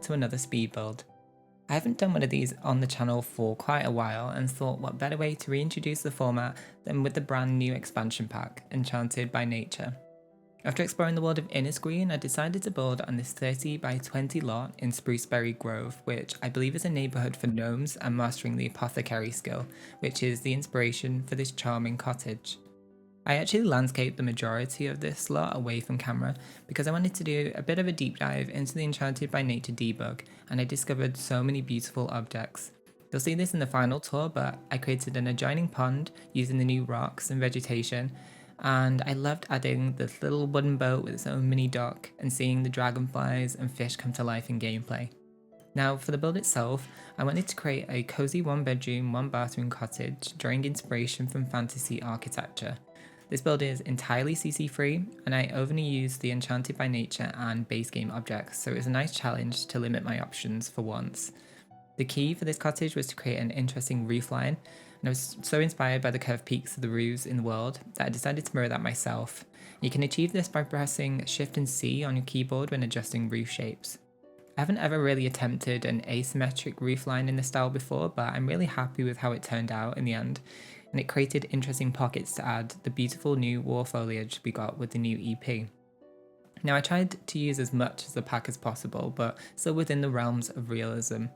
to another speed build. I haven't done one of these on the channel for quite a while and thought what better way to reintroduce the format than with the brand new expansion pack, Enchanted by Nature. After exploring the world of Innisgreen, I decided to build on this 30 by 20 lot in Sprucederry Grove, which I believe is a neighbourhood for gnomes and mastering the apothecary skill, which is the inspiration for this charming cottage. I actually landscaped the majority of this lot away from camera because I wanted to do a bit of a deep dive into the Enchanted by Nature debug, and I discovered so many beautiful objects. You'll see this in the final tour, but I created an adjoining pond using the new rocks and vegetation, and I loved adding this little wooden boat with its own mini dock and seeing the dragonflies and fish come to life in gameplay. Now for the build itself, I wanted to create a cozy 1-bedroom, 1-bathroom cottage drawing inspiration from fantasy architecture. This build is entirely CC free, and I only used the Enchanted by Nature and base game objects, so it was a nice challenge to limit my options for once. The key for this cottage was to create an interesting roof line, and I was so inspired by the curved peaks of the roofs in the world that I decided to mirror that myself. You can achieve this by pressing Shift and C on your keyboard when adjusting roof shapes. I haven't ever really attempted an asymmetric roof line in this style before, but I'm really happy with how it turned out in the end, and it created interesting pockets to add the beautiful new wall foliage we got with the new EP. Now I tried to use as much of the pack as possible, but still within the realms of realism.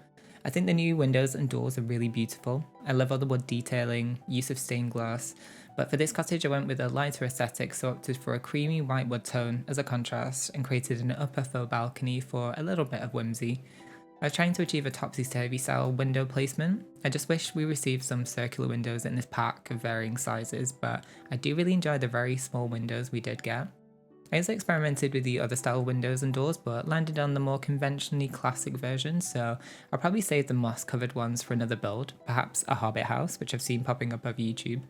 I think the new windows and doors are really beautiful. I love all the wood detailing, use of stained glass, but for this cottage I went with a lighter aesthetic, so opted for a creamy white wood tone as a contrast and created an upper faux balcony for a little bit of whimsy. I was trying to achieve a topsy-turvy style window placement. I just wish we received some circular windows in this pack of varying sizes, but I do really enjoy the very small windows we did get. I also experimented with the other style windows and doors, but landed on the more conventionally classic version, so I'll probably save the moss covered ones for another build, perhaps a hobbit house, which I've seen popping up over YouTube.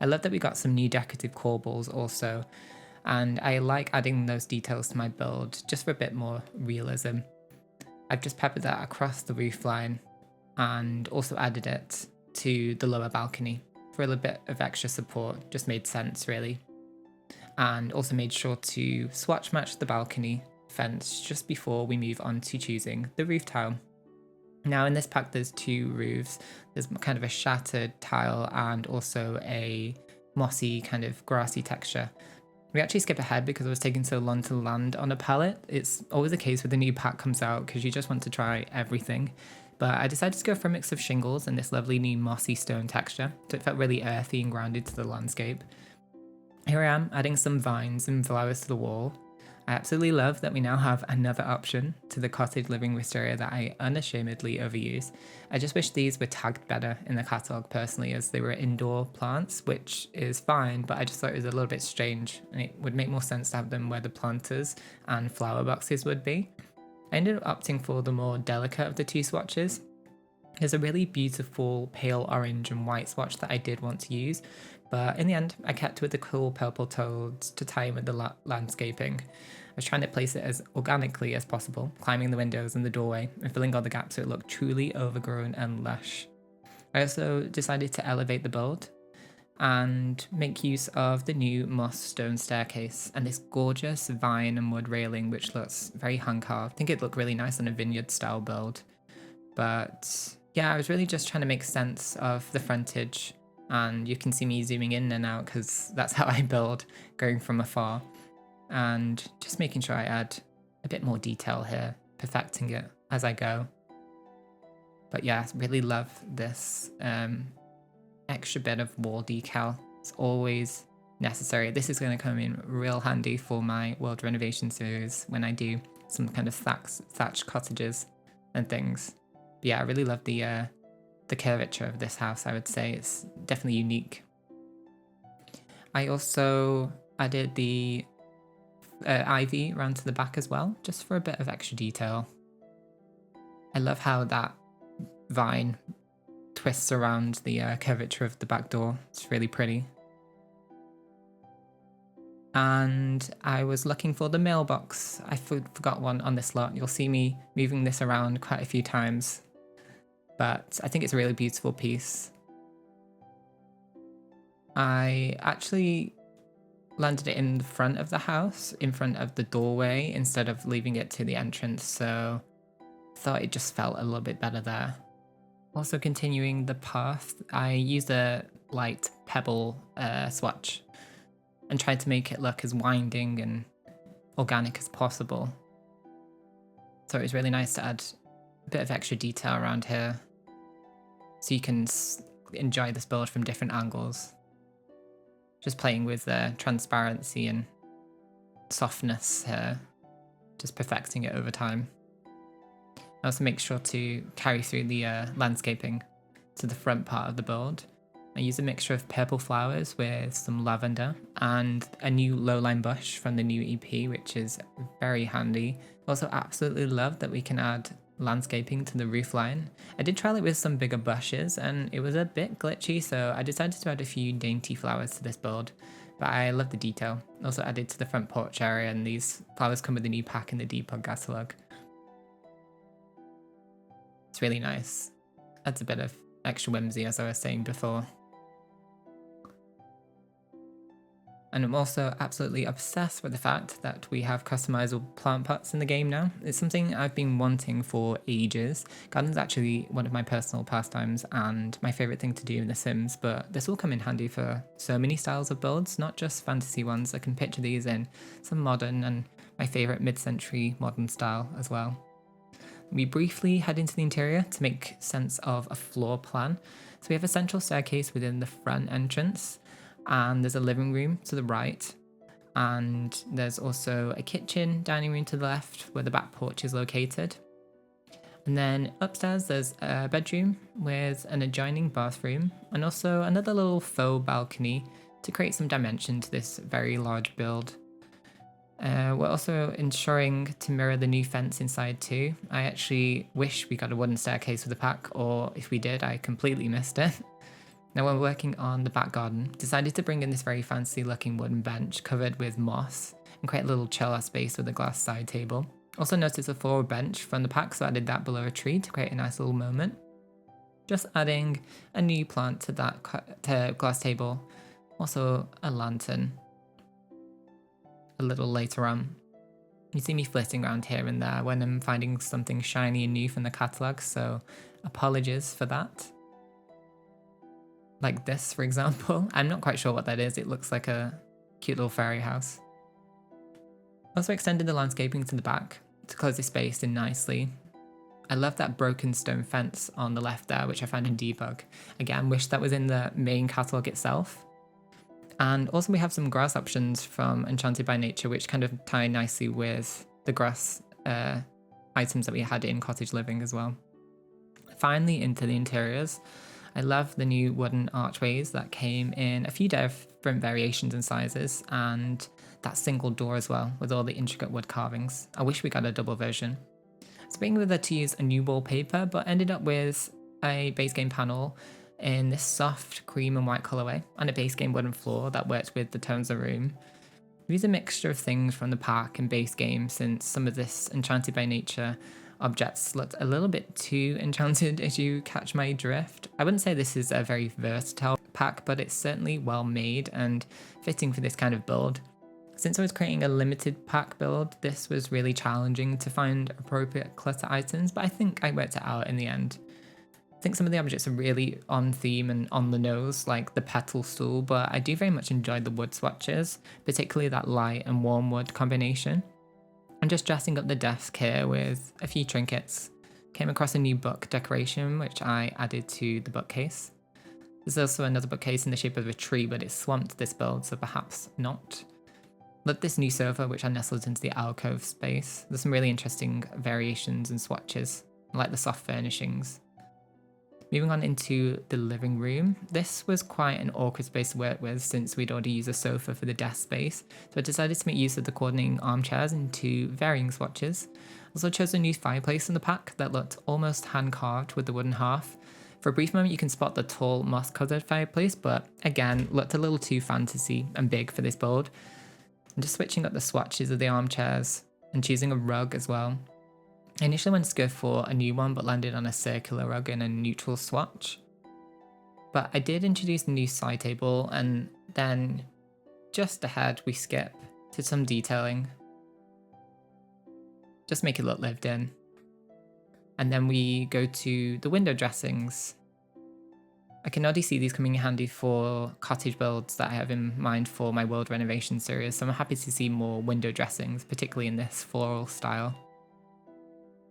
I love that we got some new decorative corbels also, and I like adding those details to my build just for a bit more realism. I've just peppered that across the roof line and also added it to the lower balcony for a little bit of extra support. Just made sense really. And also made sure to swatch match the balcony fence just before we move on to choosing the roof tile. Now in this pack there's two roofs. There's kind of a shattered tile and also a mossy kind of grassy texture. We actually skipped ahead because it was taking so long to land on a palette. It's always the case when the new pack comes out because you just want to try everything. But I decided to go for a mix of shingles and this lovely new mossy stone texture, so it felt really earthy and grounded to the landscape. Here I am adding some vines and flowers to the wall. I absolutely love that we now have another option to the cottage living wisteria that I unashamedly overuse. I just wish these were tagged better in the catalogue personally, as they were indoor plants, which is fine, but I just thought it was a little bit strange and it would make more sense to have them where the planters and flower boxes would be. I ended up opting for the more delicate of the two swatches. There's a really beautiful pale orange and white swatch that I did want to use, but in the end I kept with the cool purple tones to tie in with the landscaping. I was trying to place it as organically as possible, climbing the windows and the doorway and filling all the gaps so it looked truly overgrown and lush. I also decided to elevate the build and make use of the new moss stone staircase and this gorgeous vine and wood railing which looks very hand-carved. I think it'd look really nice on a vineyard style build. But yeah, I was really just trying to make sense of the frontage, and you can see me zooming in and out because that's how I build, going from afar, and just making sure I add a bit more detail here, perfecting it as I go. But yeah, I really love this extra bit of wall decal. It's always necessary. This is going to come in real handy for my world renovation series when I do some kind of thatched cottages and things. But yeah, I really love the curvature of this house. I would say it's definitely unique. I also added the ivy around to the back as well, just for a bit of extra detail. I love how that vine twists around the curvature of the back door. It's really pretty. And I was looking for the mailbox. I forgot one on this lot. You'll see me moving this around quite a few times, but I think it's a really beautiful piece. I actually landed it in the front of the house, in front of the doorway, instead of leaving it to the entrance, so thought it just felt a little bit better there. Also continuing the path, I used a light pebble swatch and tried to make it look as winding and organic as possible. So it was really nice to add a bit of extra detail around here so you can enjoy this build from different angles. Just playing with the transparency and softness here, just perfecting it over time. I also make sure to carry through the landscaping to the front part of the build. I use a mixture of purple flowers with some lavender and a new lowline bush from the new EP, which is very handy. Also absolutely love that we can add landscaping to the roofline. I did trial it with some bigger bushes and it was a bit glitchy, so I decided to add a few dainty flowers to this build. But I love the detail. Also added to the front porch area, and these flowers come with a new pack in the debug catalog. It's really nice. Adds a bit of extra whimsy, as I was saying before. And I'm also absolutely obsessed with the fact that we have customizable plant pots in the game now. It's something I've been wanting for ages. Gardening's actually one of my personal pastimes and my favourite thing to do in The Sims, but this will come in handy for so many styles of builds, not just fantasy ones. I can picture these in some modern and my favourite mid-century modern style as well. We briefly head into the interior to make sense of a floor plan. So we have a central staircase within the front entrance, and there's a living room to the right, and there's also a kitchen, dining room to the left where the back porch is located. And then upstairs there's a bedroom with an adjoining bathroom and also another little faux balcony to create some dimension to this very large build. We're also ensuring to mirror the new fence inside too. I actually wish we got a wooden staircase with the pack, or if we did, I completely missed it. Now when working on the back garden, decided to bring in this very fancy looking wooden bench covered with moss and create a little chill out space with a glass side table. Also noticed a forward bench from the pack, so I added that below a tree to create a nice little moment. Just adding a new plant to that glass table, also a lantern a little later on. You see me flitting around here and there when I'm finding something shiny and new from the catalogue, so apologies for that. Like this, for example. I'm not quite sure what that is. It looks like a cute little fairy house. Also extended the landscaping to the back to close the space in nicely. I love that broken stone fence on the left there, which I found in debug. Again, wish that was in the main catalogue itself. And also we have some grass options from Enchanted by Nature, which kind of tie nicely with the grass items that we had in Cottage Living as well. Finally, into the interiors. I love the new wooden archways that came in a few different variations and sizes, and that single door as well with all the intricate wood carvings. I wish we got a double version. So being with it to use a new wallpaper, but ended up with a base game panel in this soft cream and white colourway and a base game wooden floor that worked with the tones of the room. We used a mixture of things from the pack and base game, since some of this Enchanted by Nature objects looked a little bit too enchanted, if you catch my drift. I wouldn't say this is a very versatile pack, but it's certainly well made and fitting for this kind of build. Since I was creating a limited pack build, this was really challenging to find appropriate clutter items, but I think I worked it out in the end. I think some of the objects are really on theme and on the nose, like the petal stool, but I do very much enjoy the wood swatches, particularly that light and warm wood combination. I'm just dressing up the desk here with a few trinkets. Came across a new book decoration, which I added to the bookcase. There's also another bookcase in the shape of a tree, but it's swamped this build, so perhaps not. Love this new sofa, which I nestled into the alcove space. There's some really interesting variations and swatches. I like the soft furnishings. Moving on into the living room. This was quite an awkward space to work with since we'd already used a sofa for the desk space, so I decided to make use of the coordinating armchairs into varying swatches. Also chose a new fireplace in the pack that looked almost hand carved with the wooden hearth. For a brief moment you can spot the tall moss covered fireplace, but again looked a little too fantasy and big for this build. I'm just switching up the swatches of the armchairs and choosing a rug as well. I initially went to go for a new one, but landed on a circular rug in a neutral swatch. But I did introduce a new side table, and then just ahead we skip to some detailing. Just make it look lived in. And then we go to the window dressings. I can already see these coming in handy for cottage builds that I have in mind for my world renovation series, so I'm happy to see more window dressings, particularly in this floral style.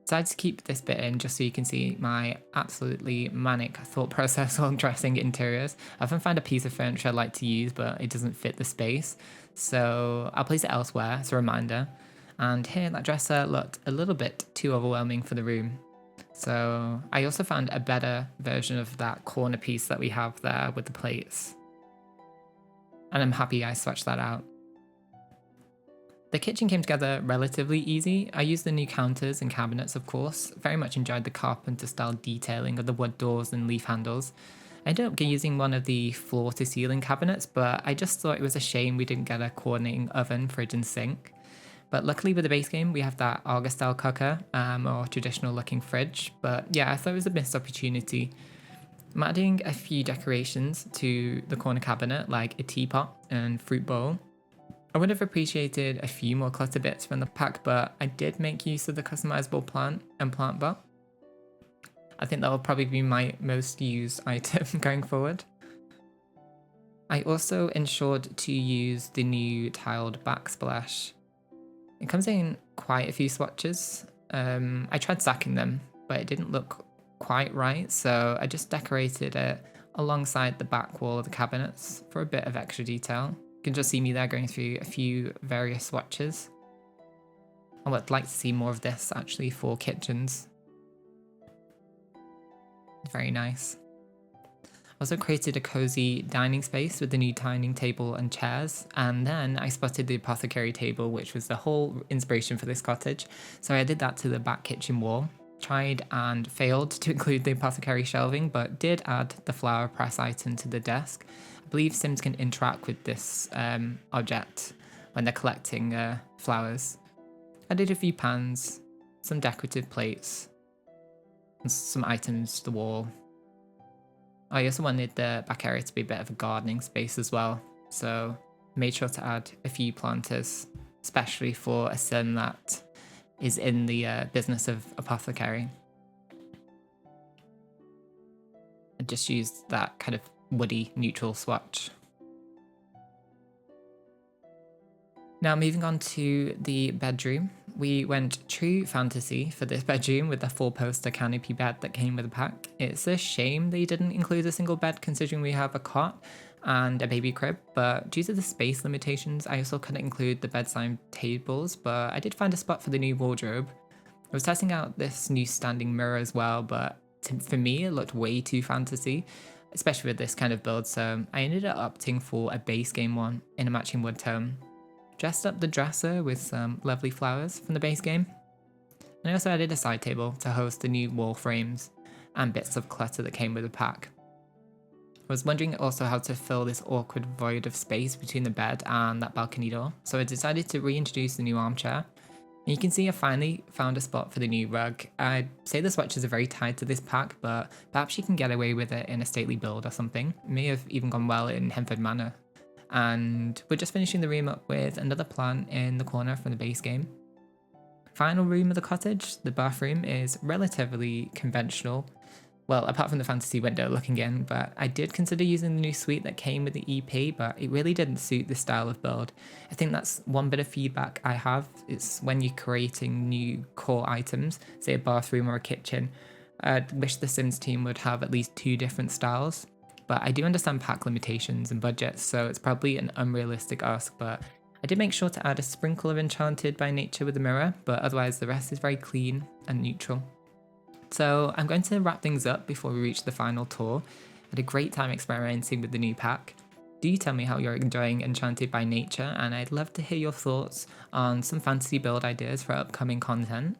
Decided to keep this bit in just so you can see my absolutely manic thought process on dressing interiors. I often find a piece of furniture I like to use, but it doesn't fit the space, so I'll place it elsewhere as a reminder. And here, that dresser looked a little bit too overwhelming for the room. So I also found a better version of that corner piece that we have there with the plates. And I'm happy I swatched that out. The kitchen came together relatively easy. I used the new counters and cabinets, of course. Very much enjoyed the carpenter style detailing of the wood doors and leaf handles. I ended up using one of the floor to ceiling cabinets, but I just thought it was a shame we didn't get a coordinating oven, fridge and sink. But luckily with the base game, we have that Argus style cooker, or traditional looking fridge. But yeah, I thought it was a missed opportunity. I'm adding a few decorations to the corner cabinet, like a teapot and fruit bowl. I would have appreciated a few more clutter bits from the pack, but I did make use of the customizable plant and plant pot. I think that will probably be my most used item going forward. I also ensured to use the new tiled backsplash. It comes in quite a few swatches. I tried stacking them, but it didn't look quite right, so I just decorated it alongside the back wall of the cabinets for a bit of extra detail. You can just see me there going through a few various swatches. I would like to see more of this actually for kitchens. Very nice. Also created a cozy dining space with the new dining table and chairs, and then I spotted the apothecary table, which was the whole inspiration for this cottage, so I did that to the back kitchen wall. Tried and failed to include the apothecary shelving, but did add the flower press item to the desk. I believe Sims can interact with this object when they're collecting flowers. I did a few pans, some decorative plates, and some items to the wall. I also wanted the back area to be a bit of a gardening space as well, so made sure to add a few planters, especially for a sim that is in the business of apothecary. I just used that kind of woody neutral swatch. Now moving on to the bedroom, we went true fantasy for this bedroom with the 4-poster canopy bed that came with the pack. It's a shame they didn't include a single bed considering we have a cot and a baby crib, but due to the space limitations I also couldn't include the bedside tables, but I did find a spot for the new wardrobe. I was testing out this new standing mirror as well, but for me it looked way too fantasy, especially with this kind of build, so I ended up opting for a base game one in a matching wood tone. Dressed up the dresser with some lovely flowers from the base game. And I also added a side table to host the new wall frames and bits of clutter that came with the pack. I was wondering also how to fill this awkward void of space between the bed and that balcony door, so I decided to reintroduce the new armchair. And you can see I finally found a spot for the new rug. I'd say the swatches are very tied to this pack, but perhaps you can get away with it in a stately build or something. It may have even gone well in Henford Manor. And we're just finishing the room up with another plant in the corner from the base game. Final room of the cottage, the bathroom, is relatively conventional. Well, apart from the fantasy window looking in, but I did consider using the new suite that came with the EP, but it really didn't suit the style of build. I think that's one bit of feedback I have. It's when you're creating new core items, say a bathroom or a kitchen, I wish the Sims team would have at least 2 different styles. But I do understand pack limitations and budgets, so it's probably an unrealistic ask, but I did make sure to add a sprinkle of Enchanted by Nature with the mirror, but otherwise the rest is very clean and neutral. So I'm going to wrap things up before we reach the final tour. I had a great time experimenting with the new pack. Do tell me how you're enjoying Enchanted by Nature, and I'd love to hear your thoughts on some fantasy build ideas for upcoming content.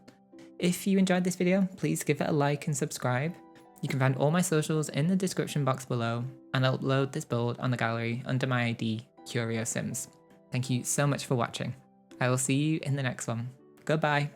If you enjoyed this video, please give it a like and subscribe. You can find all my socials in the description box below, and I'll upload this build on the gallery under my ID, CurioSims. Thank you so much for watching. I will see you in the next one. Goodbye.